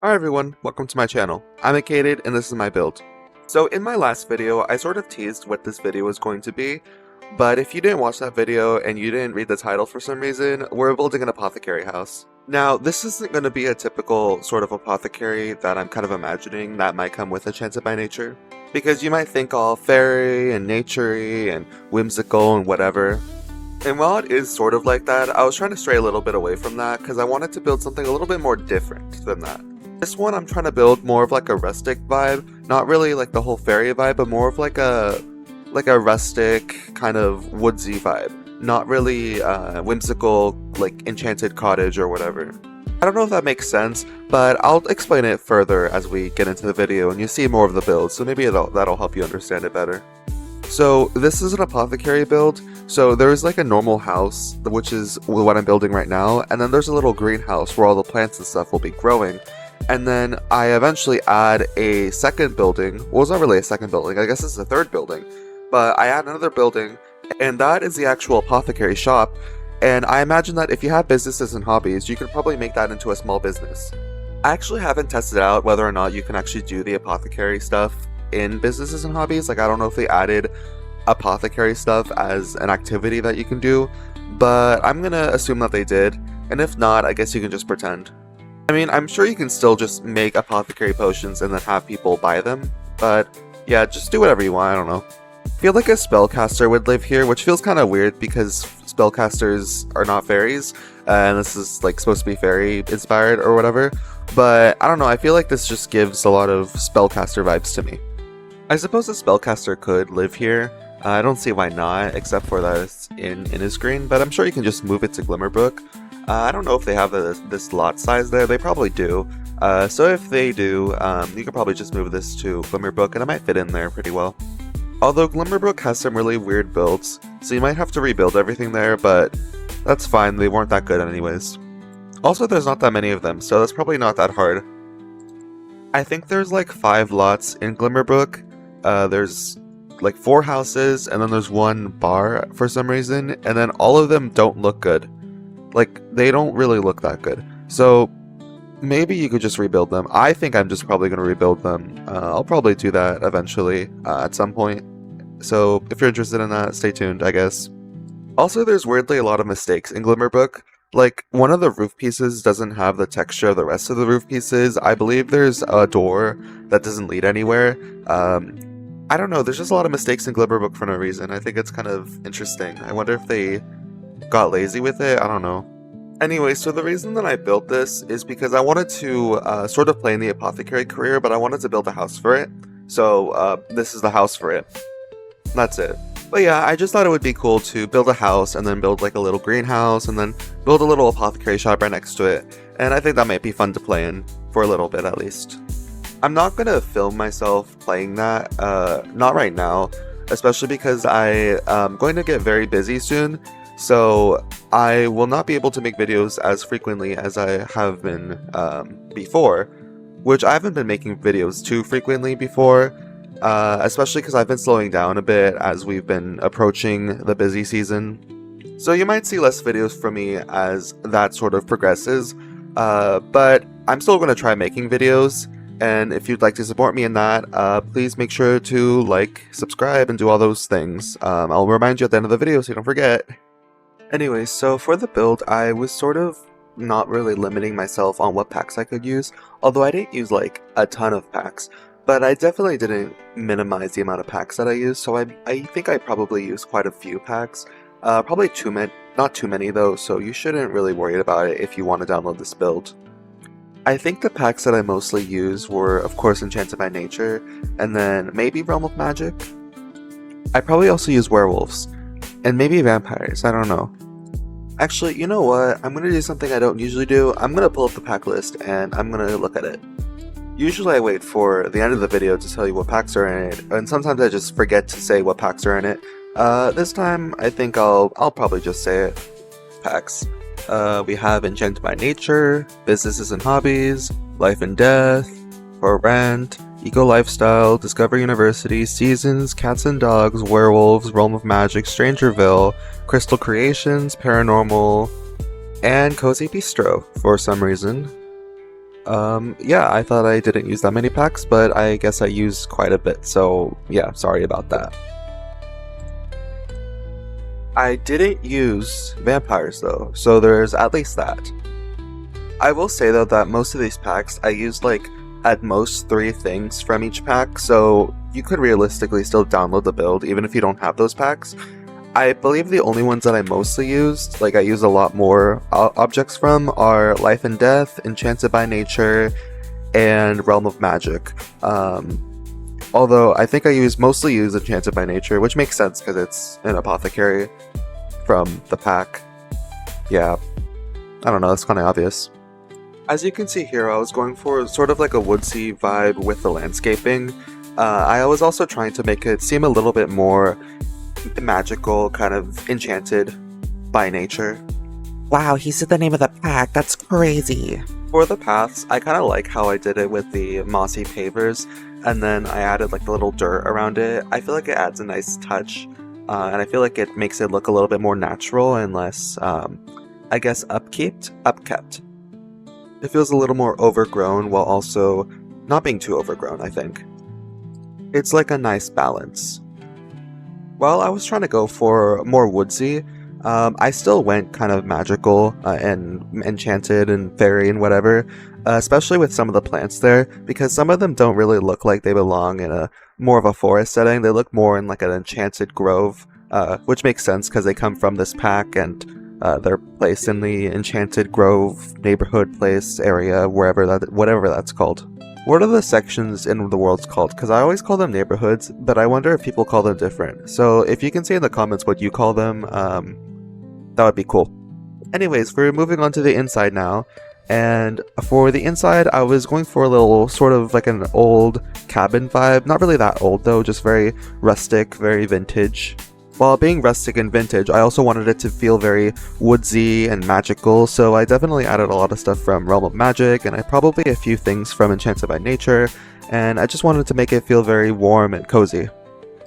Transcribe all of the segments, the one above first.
Hi everyone, welcome to my channel. I'm ACated and this is my build. So in my last video, I sort of teased what this video was going to be, but if you didn't watch that video and you didn't read the title for some reason, we're building an apothecary house. Now, this isn't going to be a typical sort of apothecary that I'm kind of imagining that might come with Enchanted by Nature, because you might think all fairy and naturey and whimsical and whatever. And while it is sort of like that, I was trying to stray a little bit away from that because I wanted to build something a little bit more different than that. This one I'm trying to build more of like a rustic vibe, not really like the whole fairy vibe, but more of like a rustic kind of woodsy vibe. Not really whimsical like enchanted cottage or whatever. I don't know if that makes sense, but I'll explain it further as we get into the video and you see more of the build, so maybe that'll help you understand it better. So this is an apothecary build, so there's like a normal house, which is what I'm building right now, and then there's a little greenhouse where all the plants and stuff will be growing. And then I eventually add a second building. Well, it's not really a second building, I guess it's a third building. But I add another building, and that is the actual apothecary shop. And I imagine that if you have businesses and hobbies, you could probably make that into a small business. I actually haven't tested out whether or not you can actually do the apothecary stuff in businesses and hobbies. Like, I don't know if they added apothecary stuff as an activity that you can do, but I'm gonna assume that they did. And if not, I guess you can just pretend. I mean, I'm sure you can still just make apothecary potions and then have people buy them, but yeah, just do whatever you want, I don't know. I feel like a spellcaster would live here, which feels kind of weird because spellcasters are not fairies, and this is like supposed to be fairy inspired or whatever, but I don't know, I feel like this just gives a lot of spellcaster vibes to me. I suppose a spellcaster could live here. I don't see why not, except for that it's in Innisgreen, but I'm sure you can just move it to Glimmerbrook. I don't know if they have this lot size there. They probably do. So if they do, you could probably just move this to Glimmerbrook and it might fit in there pretty well. Although Glimmerbrook has some really weird builds, so you might have to rebuild everything there, but that's fine, they weren't that good anyways. Also, there's not that many of them, so that's probably not that hard. I think there's like 5 lots in Glimmerbrook. There's like 4 houses, and then there's 1 bar for some reason, and then all of them don't look good. Like, they don't really look that good. So, maybe you could just rebuild them. I think I'm just probably going to rebuild them. I'll probably do that eventually, at some point. So, if you're interested in that, stay tuned, I guess. Also, there's weirdly a lot of mistakes in Glimmerbrook. Like, one of the roof pieces doesn't have the texture of the rest of the roof pieces. I believe there's a door that doesn't lead anywhere. I don't know, there's just a lot of mistakes in Glimmerbrook for no reason. I think it's kind of interesting. I wonder if they got lazy with it, I don't know. Anyway, so the reason that I built this is because I wanted to sort of play in the apothecary career, but I wanted to build a house for it. So this is the house for it. That's it. But yeah, I just thought it would be cool to build a house and then build like a little greenhouse and then build a little apothecary shop right next to it. And I think that might be fun to play in, for a little bit at least. I'm not going to film myself playing that, not right now, especially because I'm going to get very busy soon. So I will not be able to make videos as frequently as I have been before, which I haven't been making videos too frequently before, especially because I've been slowing down a bit as we've been approaching the busy season. So you might see less videos from me as that sort of progresses, but I'm still going to try making videos, and if you'd like to support me in that, please make sure to like, subscribe, and do all those things. I'll remind you at the end of the video so you don't forget. Anyway, so for the build, I was sort of not really limiting myself on what packs I could use, although I didn't use like a ton of packs, but I definitely didn't minimize the amount of packs that I used, so I think I probably used quite a few packs, probably not too many though, so you shouldn't really worry about it if you want to download this build. I think the packs that I mostly used were, of course, Enchanted by Nature, and then maybe Realm of Magic. I probably also used werewolves, and maybe vampires, I don't know. Actually, you know what? I'm going to do something I don't usually do. I'm going to pull up the pack list and I'm going to look at it. Usually I wait for the end of the video to tell you what packs are in it, and sometimes I just forget to say what packs are in it. This time I think I'll probably just say it. Packs. We have Enchanted by Nature, Businesses and Hobbies, Life and Death, For Rent, Eco Lifestyle, Discover University, Seasons, Cats and Dogs, Werewolves, Realm of Magic, Strangerville, Crystal Creations, Paranormal, and Cozy Bistro for some reason. Yeah, I thought I didn't use that many packs, but I guess I used quite a bit, so yeah, sorry about that. I didn't use vampires though, so there's at least that. I will say though that most of these packs, I used like at most 3 things from each pack, so you could realistically still download the build even if you don't have those packs. I believe the only ones that I mostly used, like I use a lot more objects from, are Life and Death, Enchanted by Nature, and Realm of Magic. Although I think I mostly use Enchanted by Nature, which makes sense because it's an apothecary from the pack. Yeah, I don't know, that's kind of obvious. As you can see here, I was going for sort of like a woodsy vibe with the landscaping. I was also trying to make it seem a little bit more magical, kind of enchanted by nature. Wow, he said the name of the pack. That's crazy. For the paths, I kind of like how I did it with the mossy pavers, and then I added like the little dirt around it. I feel like it adds a nice touch, and I feel like it makes it look a little bit more natural and less, I guess, upkept. It feels a little more overgrown while also not being too overgrown, I think. It's like a nice balance. While I was trying to go for more woodsy, I still went kind of magical and enchanted and fairy and whatever, especially with some of the plants there, because some of them don't really look like they belong in a more of a forest setting. They look more in like an enchanted grove, which makes sense because they come from this pack and they're placed in the enchanted grove neighborhood place area, whatever that's called. What are the sections in the worlds called? Because I always call them neighborhoods, but I wonder if people call them different. So if you can say in the comments what you call them, that would be cool. Anyways, we're moving on to the inside now. And for the inside, I was going for a little sort of like an old cabin vibe. Not really that old though, just very rustic, very vintage. While being rustic and vintage, I also wanted it to feel very woodsy and magical, so I definitely added a lot of stuff from Realm of Magic, and I probably a few things from Enchanted by Nature, and I just wanted to make it feel very warm and cozy.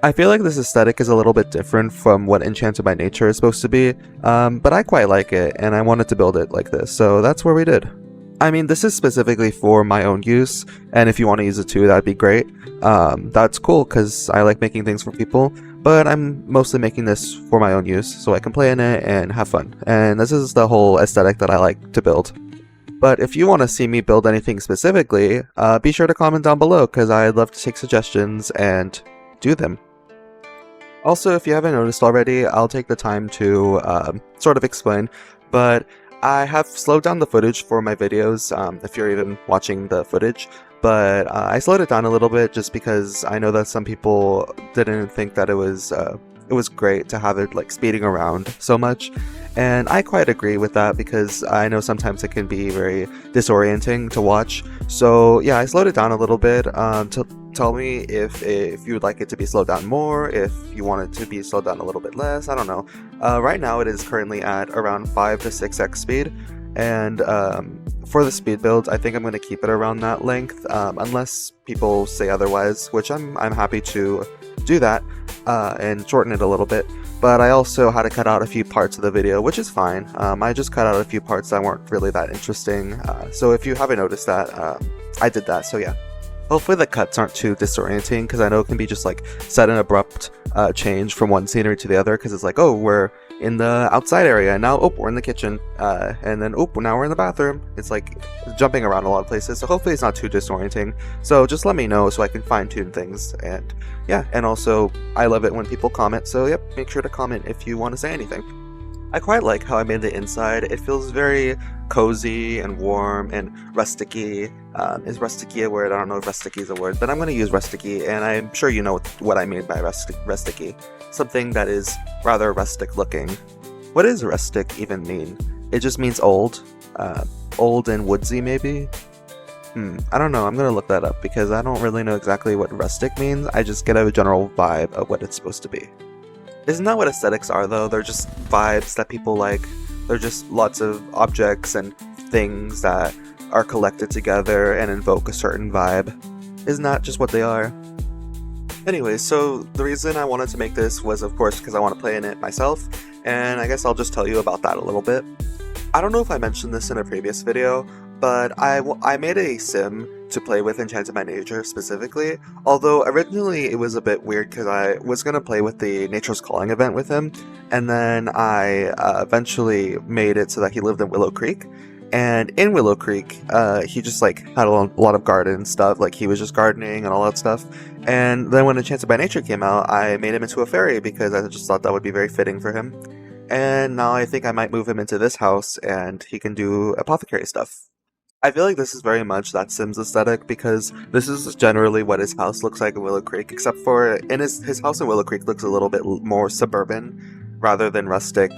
I feel like this aesthetic is a little bit different from what Enchanted by Nature is supposed to be, but I quite like it, and I wanted to build it like this, so that's what we did. I mean, this is specifically for my own use, and if you want to use it too, that'd be great. That's cool, because I like making things for people. But I'm mostly making this for my own use, so I can play in it and have fun. And this is the whole aesthetic that I like to build. But if you want to see me build anything specifically, be sure to comment down below, because I'd love to take suggestions and do them. Also, if you haven't noticed already, I'll take the time to sort of explain, but I have slowed down the footage for my videos, if you're even watching the footage. But I slowed it down a little bit just because I know that some people didn't think that it was great to have it like speeding around so much, and I quite agree with that because I know sometimes it can be very disorienting to watch. So yeah, I slowed it down a little bit. Tell me if you would like it to be slowed down more, if you want it to be slowed down a little bit less. I don't know. Right now it is currently at around 5 to 6x speed, and for the speed builds, I think I'm going to keep it around that length, unless people say otherwise, which I'm happy to do that and shorten it a little bit. But I also had to cut out a few parts of the video, which is fine. I just cut out a few parts that weren't really that interesting. So if you haven't noticed that, I did that, so yeah. Hopefully the cuts aren't too disorienting, because I know it can be just like sudden abrupt change from one scenery to the other, because it's like, oh, we're in the outside area, and now, oh, we're in the kitchen, and then, oh, now we're in the bathroom. It's like jumping around a lot of places, so hopefully it's not too disorienting. So just let me know so I can fine-tune things, and yeah, and also, I love it when people comment, so yep, make sure to comment if you want to say anything. I quite like how I made the inside. It feels very cozy and warm and rusticy. Is rusticy a word? I don't know if rusticy is a word, but I'm going to use rusticy, and I'm sure you know what I mean by rusticy. Something that is rather rustic looking. What does rustic even mean? It just means old? Old and woodsy maybe? I don't know. I'm going to look that up because I don't really know exactly what rustic means. I just get a general vibe of what it's supposed to be. Isn't that what aesthetics are though? They're just vibes that people like. They're just lots of objects and things that are collected together and invoke a certain vibe. Isn't that just what they are? Anyway, so the reason I wanted to make this was of course because I want to play in it myself, and I guess I'll just tell you about that a little bit. I don't know if I mentioned this in a previous video, but I made a sim to play with Enchanted by Nature specifically, although originally it was a bit weird because I was going to play with the Nature's Calling event with him, and then I eventually made it so that he lived in Willow Creek. And in Willow Creek, he just like had a lot of garden stuff, like he was just gardening and all that stuff. And then when Enchanted by Nature came out, I made him into a fairy because I just thought that would be very fitting for him. And now I think I might move him into this house and he can do apothecary stuff. I feel like this is very much that Sims aesthetic because this is generally what his house looks like in Willow Creek, except for in his house in Willow Creek looks a little bit more suburban rather than rustic,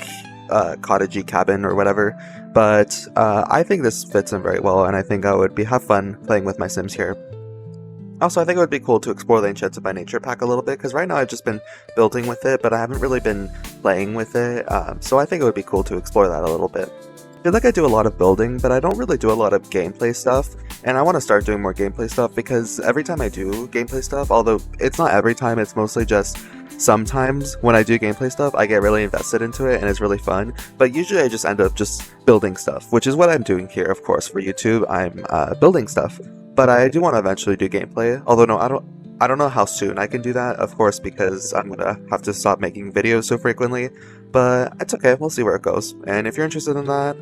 cottagey cabin or whatever. But I think this fits in very well, and I think I would have fun playing with my Sims here. Also, I think it would be cool to explore the Enchanted by Nature pack a little bit, because right now I've just been building with it, but I haven't really been playing with it, so I think it would be cool to explore that a little bit. I feel like I do a lot of building, but I don't really do a lot of gameplay stuff, and I want to start doing more gameplay stuff, because every time I do gameplay stuff, although it's not every time, it's mostly just sometimes when I do gameplay stuff, I get really invested into it and it's really fun, but usually I just end up just building stuff, which is what I'm doing here, of course, for YouTube. I'm building stuff. But I do want to eventually do gameplay, although no, I don't know how soon I can do that, of course, because I'm gonna have to stop making videos so frequently, but it's okay, we'll see where it goes. And if you're interested in that,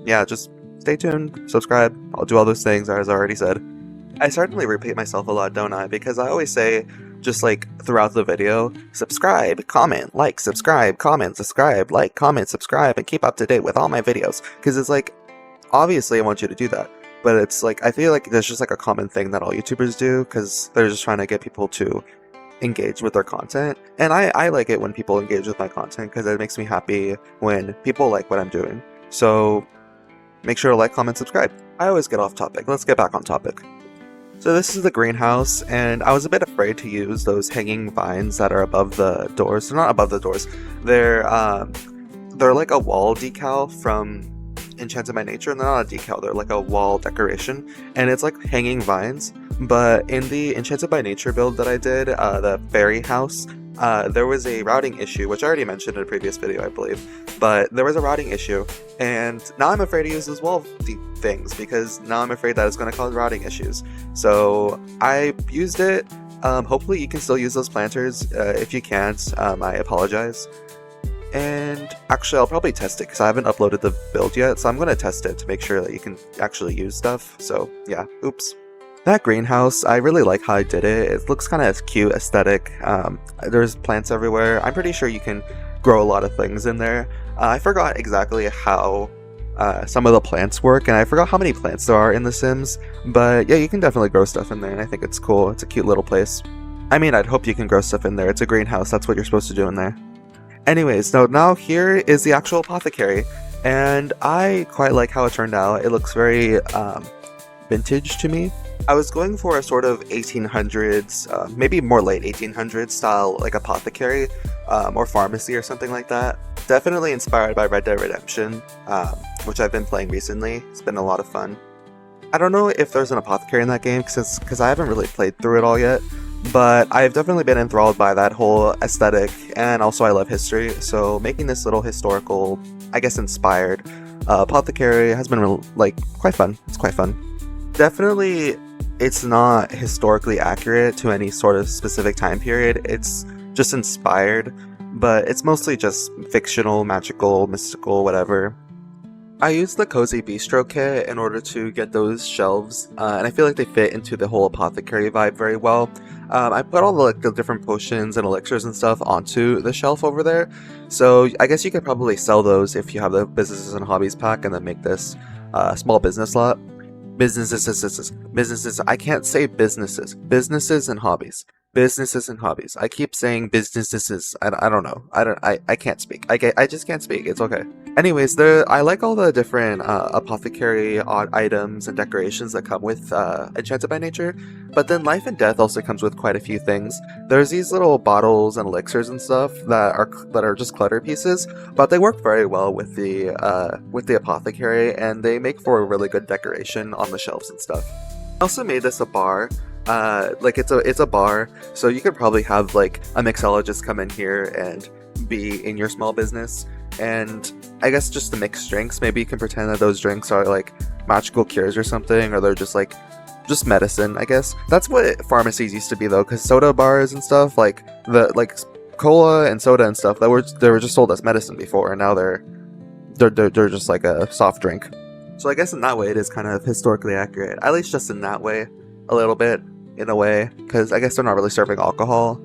yeah, just stay tuned, subscribe, I'll do all those things as I already said. I certainly repeat myself a lot, don't I? Because I always say, just like throughout the video, subscribe, comment, like, subscribe, comment, subscribe, like, comment, subscribe, and keep up to date with all my videos. Because it's like, obviously I want you to do that, but it's like, I feel like there's just like a common thing that all YouTubers do, because they're just trying to get people to engage with their content. And I like it when people engage with my content, because it makes me happy when people like what I'm doing. So make sure to like, comment, subscribe. I always get off topic. Let's get back on topic. So this is the greenhouse, and I was a bit afraid to use those hanging vines that are above the doors. They're not above the doors. They're like a wall decal from Enchanted by Nature, and they're not a decal, they're like a wall decoration, and it's like hanging vines. But in the Enchanted by Nature build that I did, the fairy house, there was a routing issue, which I already mentioned in a previous video, I believe, but there was a routing issue, and now I'm afraid to use those wall things, because now I'm afraid that it's going to cause routing issues. So I used it. Hopefully you can still use those planters. If you can't, I apologize. And actually I'll probably test it, because I haven't uploaded the build yet, so I'm going to test it to make sure that you can actually use stuff. So yeah, oops. That greenhouse, I really like how I did it. It looks kind of cute, aesthetic. There's plants everywhere. I'm pretty sure you can grow a lot of things in there. I forgot exactly how some of the plants work, and I forgot how many plants there are in The Sims, but yeah, you can definitely grow stuff in there, and I think it's cool. It's a cute little place. I mean, I'd hope you can grow stuff in there. It's a greenhouse, that's what you're supposed to do in there. Anyways, so now here is the actual apothecary, and I quite like how it turned out. It looks very vintage to me. I was going for a sort of 1800s, maybe more late 1800s style, like apothecary, or pharmacy or something like that. Definitely inspired by Red Dead Redemption, which I've been playing recently. It's been a lot of fun. I don't know if there's an apothecary in that game, because I haven't really played through it all yet, but I've definitely been enthralled by that whole aesthetic, and also I love history, so making this little historical, I guess inspired, apothecary has been quite fun. It's quite fun. Definitely, it's not historically accurate to any sort of specific time period. It's just inspired, but it's mostly just fictional, magical, mystical, whatever. I used the Cozy Bistro kit in order to get those shelves, and I feel like they fit into the whole apothecary vibe very well. I put all the different potions and elixirs and stuff onto the shelf over there, so I guess you could probably sell those if you have the businesses and hobbies pack, and then make this small business lot. Businesses, I can't say businesses. Businesses and hobbies. Businesses and hobbies. I keep saying businesses. I don't know. I can't speak. I just can't speak. It's okay. Anyways, I like all the different apothecary odd items and decorations that come with Enchanted by Nature, but then Life and Death also comes with quite a few things. There's these little bottles and elixirs and stuff that are just clutter pieces, but they work very well with the apothecary, and they make for a really good decoration on the shelves and stuff. I also made this a bar. It's a bar, so you could probably have like a mixologist come in here and be in your small business, and I guess just to mix drinks, maybe you can pretend that those drinks are like magical cures or something, or they're just medicine, I guess. That's what pharmacies used to be though, because soda bars and stuff like cola and soda and stuff they were just sold as medicine before, and now they're just like a soft drink. So I guess in that way it is kind of historically accurate, at least just in that way, a little bit in a way, because I guess they're not really serving alcohol,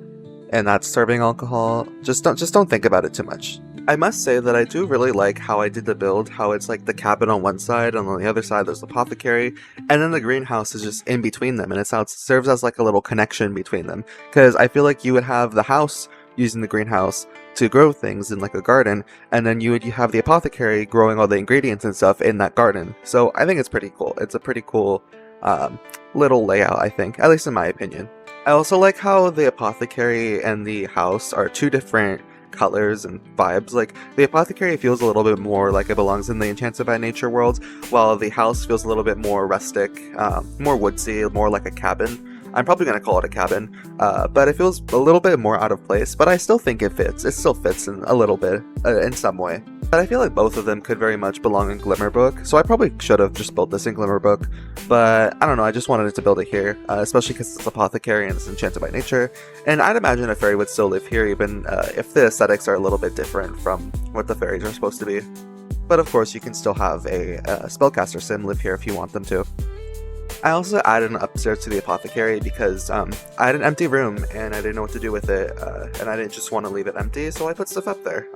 and that's serving alcohol. Just don't think about it too much. I must say that I do really like how I did the build, how it's like the cabin on one side, and on the other side there's the apothecary, and then the greenhouse is just in between them, and it serves as like a little connection between them. Because I feel like you would have the house using the greenhouse to grow things in like a garden, and then you have the apothecary growing all the ingredients and stuff in that garden. So I think it's pretty cool. It's a pretty cool little layout, I think, at least in my opinion. I also like how the apothecary and the house are two different colors and vibes. Like, the apothecary feels a little bit more like it belongs in the Enchanted by Nature world, while the house feels a little bit more rustic, more woodsy, more like a cabin. I'm probably going to call it a cabin, but it feels a little bit more out of place, but I still think it fits. It still fits in a little bit, in some way. But I feel like both of them could very much belong in Glimmerbook, so I probably should have just built this in Glimmerbook, but I don't know, I just wanted to build it here, especially because it's apothecary and it's enchanted by nature, and I'd imagine a fairy would still live here even if the aesthetics are a little bit different from what the fairies are supposed to be. But of course, you can still have a spellcaster sim live here if you want them to. I also added an upstairs to the apothecary because I had an empty room and I didn't know what to do with it, and I didn't just want to leave it empty, so I put stuff up there.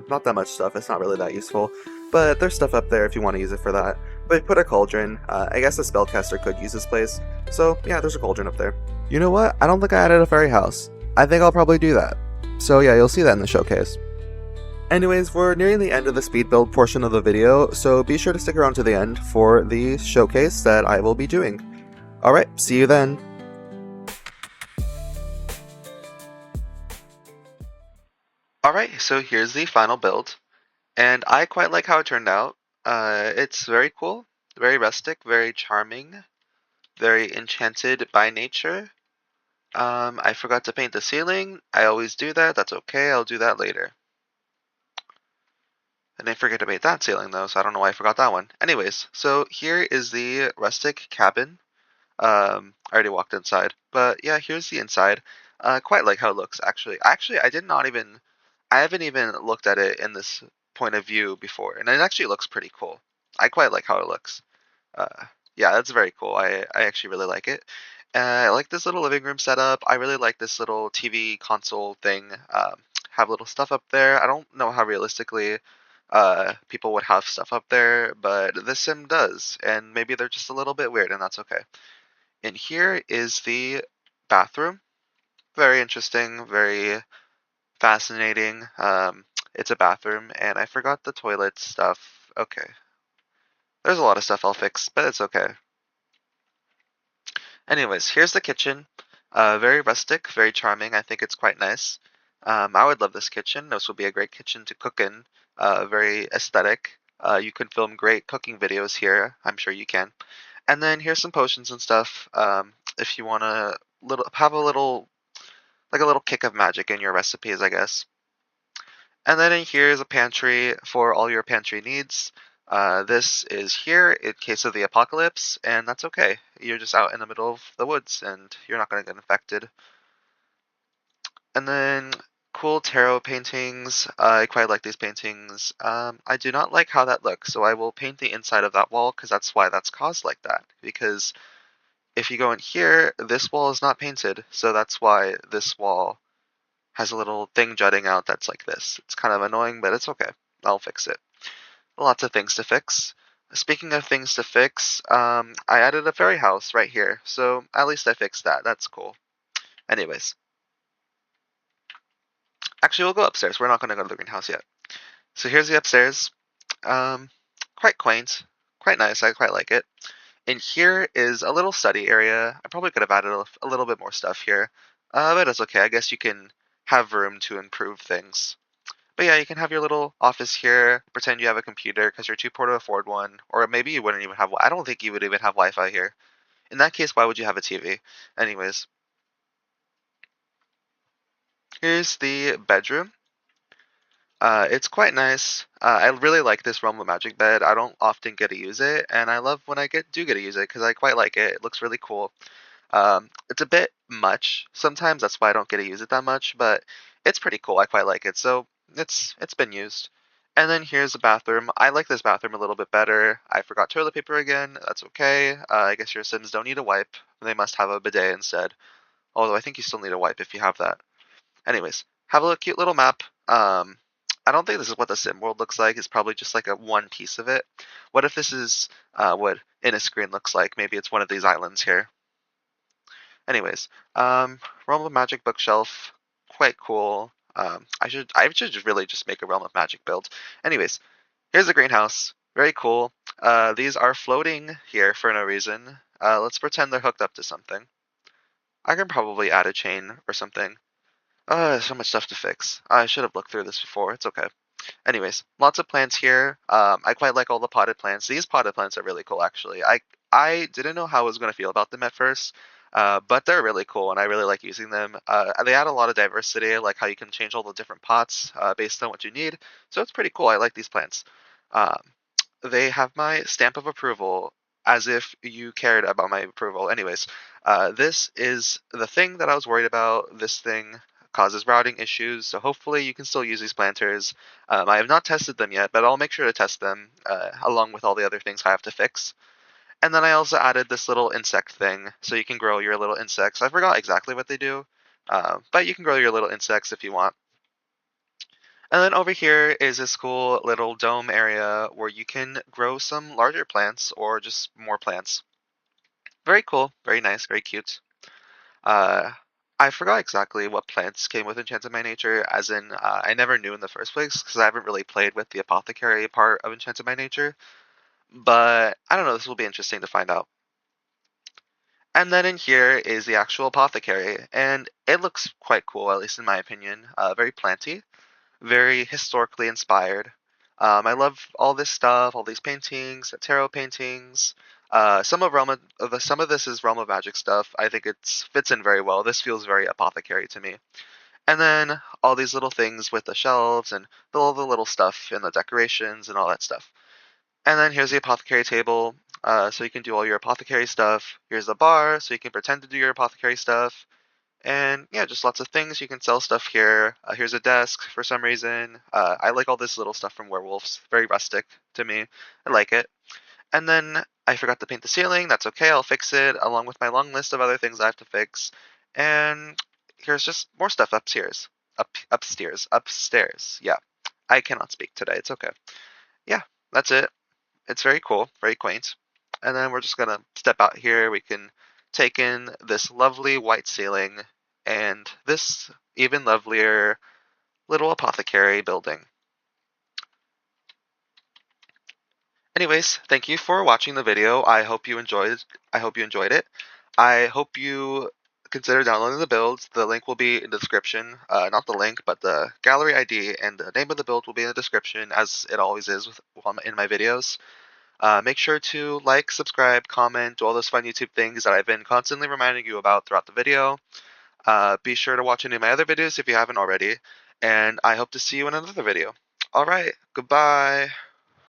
Not that much stuff, it's not really that useful, but there's stuff up there if you want to use it for that. But I put a cauldron. I guess a spellcaster could use this place, so yeah, there's a cauldron up there. You know what? I don't think I added a fairy house. I think I'll probably do that. So yeah, you'll see that in the showcase. Anyways, we're nearing the end of the speed build portion of the video, so be sure to stick around to the end for the showcase that I will be doing. Alright, see you then! Alright, so here's the final build, and I quite like how it turned out. It's very cool, very rustic, very charming, very enchanted by nature. I forgot to paint the ceiling. I always do that, that's okay, I'll do that later. I didn't forget to paint that ceiling though, so I don't know why I forgot that one. Anyways, so here is the rustic cabin. I already walked inside, but yeah, here's the inside. Quite like how it looks actually. Actually, I haven't even looked at it in this point of view before, and it actually looks pretty cool. I quite like how it looks. Uh, yeah, that's very cool. I actually really like it. I like this little living room setup. I really like this little TV console thing. Have little stuff up there. I don't know how realistically people would have stuff up there, but this sim does, and maybe they're just a little bit weird, and that's okay. And here is the bathroom. Very interesting, very fascinating. It's a bathroom, and I forgot the toilet stuff. Okay. There's a lot of stuff I'll fix, but it's okay. Anyways, here's the kitchen. Very rustic, very charming. I think it's quite nice. I would love this kitchen. This would be a great kitchen to cook in. Very aesthetic. You can film great cooking videos here. I'm sure you can. And then here's some potions and stuff. If you want to have a little like a little kick of magic in your recipes, I guess. And then in here is a pantry for all your pantry needs. This is here in case of the apocalypse, and that's okay. You're just out in the middle of the woods, and you're not going to get infected. And then cool tarot paintings. I quite like these paintings. I do not like how that looks, so I will paint the inside of that wall because that's why that's caused like that. Because if you go in here, this wall is not painted, so that's why this wall has a little thing jutting out that's like this. It's kind of annoying, but it's okay. I'll fix it. Lots of things to fix. Speaking of things to fix, I added a fairy house right here, so at least I fixed that. That's cool. Anyways, actually, we'll go upstairs. We're not going to go to the greenhouse yet. So here's the upstairs. Um, Quite quaint, quite nice. I quite like it. And here is a little study area. I probably could have added a little bit more stuff here, but it's okay. I guess you can have room to improve things. But yeah, you can have your little office here, pretend you have a computer because you're too poor to afford one, or maybe you wouldn't even have. I don't think you would even have Wi-Fi here. In that case, why would you have a TV? Anyways, here's the bedroom. It's quite nice. I really like this Realm of Magic bed. I don't often get to use it, and I love when I do get to use it because I quite like it. It looks really cool. It's a bit much sometimes, that's why I don't get to use it that much, but it's pretty cool. I quite like it, so it's been used. And then here's the bathroom. I like this bathroom a little bit better. I forgot toilet paper again. That's okay. I guess your Sims don't need a wipe. They must have a bidet instead. Although I think you still need a wipe if you have that. Anyways, have a cute little map. I don't think this is what the sim world looks like. It's probably just like a one piece of it. What if this is what in a screen looks like? Maybe it's one of these islands here. Anyways, Realm of Magic bookshelf, quite cool. I should just really just make a Realm of Magic build. Anyways, here's the greenhouse. Very cool. These are floating here for no reason. Let's pretend they're hooked up to something. I can probably add a chain or something. There's so much stuff to fix. I should have looked through this before. It's okay. Anyways, lots of plants here. I quite like all the potted plants. These potted plants are really cool, actually. I didn't know how I was going to feel about them at first, but they're really cool, and I really like using them. They add a lot of diversity, like how you can change all the different pots based on what you need. So it's pretty cool. I like these plants. Um, they have my stamp of approval, as if you cared about my approval. Anyways, this is the thing that I was worried about. This thing causes routing issues, so hopefully you can still use these planters. I have not tested them yet, but I'll make sure to test them along with all the other things I have to fix. And then I also added this little insect thing, so you can grow your little insects. I forgot exactly what they do, but you can grow your little insects if you want. And then over here is this cool little dome area where you can grow some larger plants or just more plants. Very cool, very nice, very cute. Uh, I forgot exactly what plants came with Enchanted by Nature, as in, I never knew in the first place because I haven't really played with the apothecary part of Enchanted by Nature. But I don't know, this will be interesting to find out. And then in here is the actual apothecary, and it looks quite cool, at least in my opinion. Very planty, very historically inspired. I love all this stuff, all these paintings, tarot paintings. Some of this is Realm of Magic stuff. I think it fits in very well. This feels very apothecary to me. And then all these little things with the shelves and all the little stuff and the decorations and all that stuff. And then here's the apothecary table, so you can do all your apothecary stuff. Here's the bar, so you can pretend to do your apothecary stuff. And yeah, just lots of things. You can sell stuff here. Here's a desk for some reason. I like all this little stuff from Werewolves. Very rustic to me. I like it. And then I forgot to paint the ceiling. That's okay. I'll fix it along with my long list of other things I have to fix. And here's just more stuff upstairs. Upstairs. Yeah. I cannot speak today. It's okay. Yeah, that's it. It's very cool, very quaint. And then we're just gonna step out here. We can take in this lovely white ceiling and this even lovelier little apothecary building. Anyways, thank you for watching the video. I hope you enjoyed it. I hope you consider downloading the build. The link will be in the description. Not the link, but the gallery ID and the name of the build will be in the description, as it always is in my videos. Make sure to like, subscribe, comment, do all those fun YouTube things that I've been constantly reminding you about throughout the video. Be sure to watch any of my other videos if you haven't already, and I hope to see you in another video. Alright, goodbye.